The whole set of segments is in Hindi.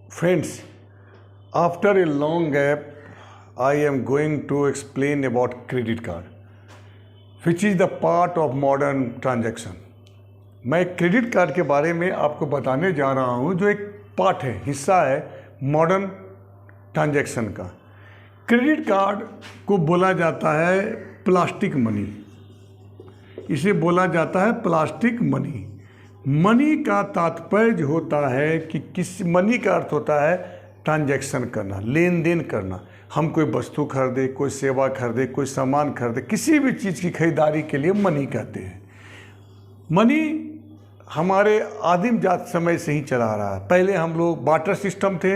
Friends, after a long gap, I am going to explain about credit card, which is the part of modern transaction. मैं क्रेडिट कार्ड के बारे में आपको बताने जा रहा हूँ जो एक पार्ट है, हिस्सा है मॉडर्न ट्रांजैक्शन का। क्रेडिट कार्ड को बोला जाता है प्लास्टिक मनी, इसे बोला जाता है प्लास्टिक मनी। मनी का तात्पर्य होता है कि किस मनी का अर्थ होता है ट्रांजैक्शन करना, लेन देन करना। हम कोई वस्तु खरीदे, कोई सेवा खरीदे, कोई सामान खरीदे, किसी भी चीज़ की खरीदारी के लिए मनी कहते हैं। मनी हमारे आदिम जात समय से ही चला आ रहा है। पहले हम लोग बार्टर सिस्टम थे,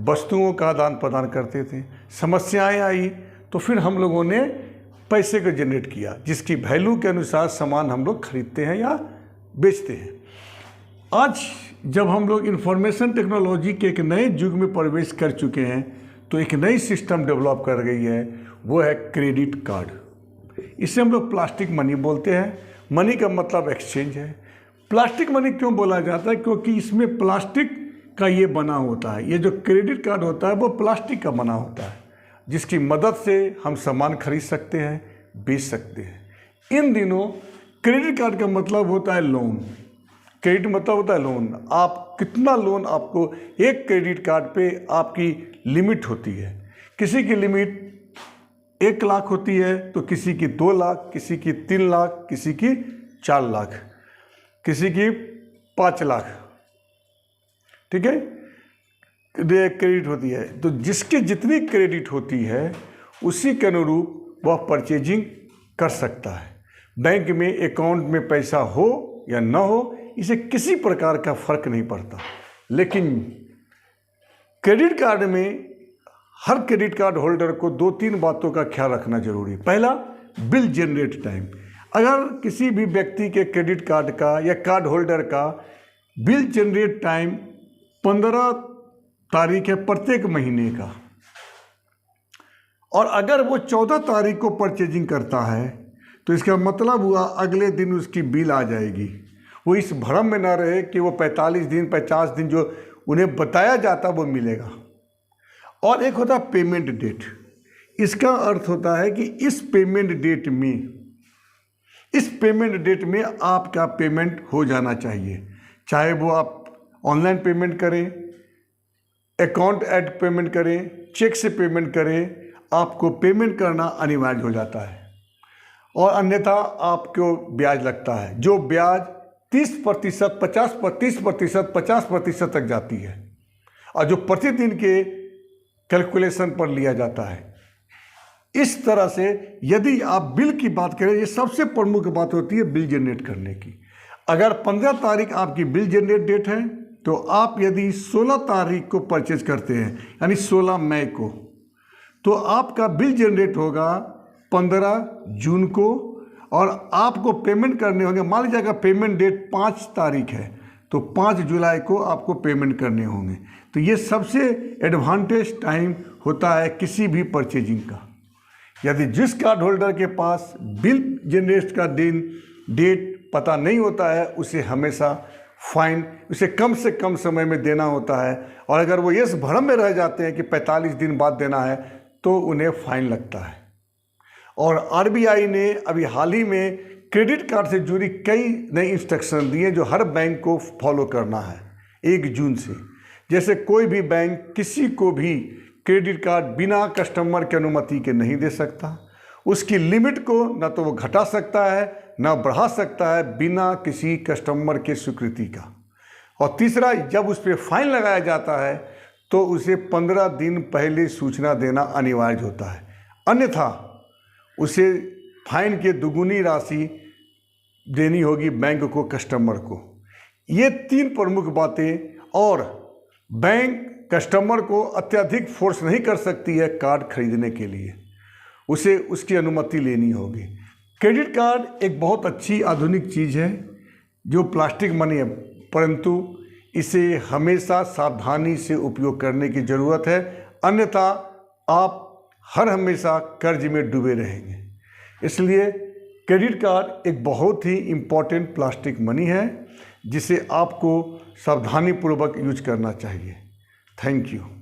वस्तुओं का आदान प्रदान करते थे। समस्याएं आई तो फिर हम लोगों ने पैसे को जनरेट किया, जिसकी वैल्यू के अनुसार सामान हम लोग खरीदते हैं या बेचते हैं। आज जब हम लोग इंफॉर्मेशन टेक्नोलॉजी के एक नए युग में प्रवेश कर चुके हैं तो एक नई सिस्टम डेवलप कर गई है, वो है क्रेडिट कार्ड। इसे हम लोग प्लास्टिक मनी बोलते हैं। मनी का मतलब एक्सचेंज है। प्लास्टिक मनी क्यों बोला जाता है? क्योंकि इसमें प्लास्टिक का ये बना होता है। ये जो क्रेडिट कार्ड होता है वो प्लास्टिक का बना होता है, जिसकी मदद से हम सामान खरीद सकते हैं, बेच सकते हैं। इन दिनों क्रेडिट कार्ड का मतलब होता है लोन। क्रेडिट मतलब होता है लोन। आप कितना लोन, आपको एक क्रेडिट कार्ड पे आपकी लिमिट होती है। किसी की लिमिट 1 लाख होती है तो किसी की 2 लाख, किसी की 3 लाख, किसी की 4 लाख, किसी की 5 लाख। ठीक है, क्रेडिट होती है। तो जिसकी जितनी क्रेडिट होती है उसी के अनुरूप वह परचेजिंग कर सकता है। बैंक में अकाउंट में पैसा हो या ना हो, इसे किसी प्रकार का फर्क नहीं पड़ता। लेकिन क्रेडिट कार्ड में हर क्रेडिट कार्ड होल्डर को 2-3 बातों का ख्याल रखना जरूरी है। पहला, बिल जनरेट टाइम। अगर किसी भी व्यक्ति के क्रेडिट कार्ड का या कार्ड होल्डर का बिल जनरेट टाइम 15 तारीख है प्रत्येक महीने का, और अगर वो 14 तारीख को परचेजिंग करता है तो इसका मतलब हुआ अगले दिन उसकी बिल आ जाएगी। वो इस भ्रम में ना रहे कि वो 45 दिन 50 दिन जो उन्हें बताया जाता वो मिलेगा। और एक होता है पेमेंट डेट। इसका अर्थ होता है कि इस पेमेंट डेट में आपका पेमेंट हो जाना चाहिए। चाहे वो आप ऑनलाइन पेमेंट करें, अकाउंट ऐड पेमेंट करें, चेक से पेमेंट करें, आपको पेमेंट करना अनिवार्य हो जाता है। और अन्यथा आपको ब्याज लगता है, जो ब्याज 30%, 50% तक जाती है, और जो प्रतिदिन के कैलकुलेशन पर लिया जाता है। इस तरह से यदि आप बिल की बात करें, ये सबसे प्रमुख बात होती है बिल जनरेट करने की। अगर 15 तारीख आपकी बिल जनरेट डेट है तो आप यदि 16 तारीख को परचेज करते हैं, यानी 16 मई को, तो आपका बिल जनरेट होगा 15 जून को, और आपको पेमेंट करने होंगे। मान लीजिए अगर पेमेंट डेट 5 तारीख है तो 5 जुलाई को आपको पेमेंट करने होंगे। तो ये सबसे एडवांटेज टाइम होता है किसी भी परचेजिंग का। यदि जिस कार्ड होल्डर के पास बिल जनरेट का डेट पता नहीं होता है, उसे हमेशा फाइन, उसे कम से कम समय में देना होता है। और अगर वो इस भ्रम में रह जाते हैं कि 45 दिन बाद देना है तो उन्हें फाइन लगता है। और आरबीआई ने अभी हाल ही में क्रेडिट कार्ड से जुड़ी कई नई इंस्ट्रक्शन दिए जो हर बैंक को फॉलो करना है 1 जून से। जैसे कोई भी बैंक किसी को भी क्रेडिट कार्ड बिना कस्टमर की अनुमति के नहीं दे सकता। उसकी लिमिट को न तो वो घटा सकता है न बढ़ा सकता है बिना किसी कस्टमर के स्वीकृति का। और तीसरा, जब उस पर फाइन लगाया जाता है तो उसे 15 दिन पहले सूचना देना अनिवार्य होता है, अन्यथा उसे फाइन के दुगुनी राशि देनी होगी बैंक को, कस्टमर को। ये 3 प्रमुख बातें। और बैंक कस्टमर को अत्यधिक फोर्स नहीं कर सकती है कार्ड खरीदने के लिए, उसे उसकी अनुमति लेनी होगी। क्रेडिट कार्ड एक बहुत अच्छी आधुनिक चीज़ है जो प्लास्टिक मनी है, परंतु इसे हमेशा सावधानी से उपयोग करने की ज़रूरत है, अन्यथा आप हर हमेशा कर्ज में डूबे रहेंगे। इसलिए क्रेडिट कार्ड एक बहुत ही इम्पॉर्टेंट प्लास्टिक मनी है जिसे आपको सावधानीपूर्वक यूज करना चाहिए। Thank you.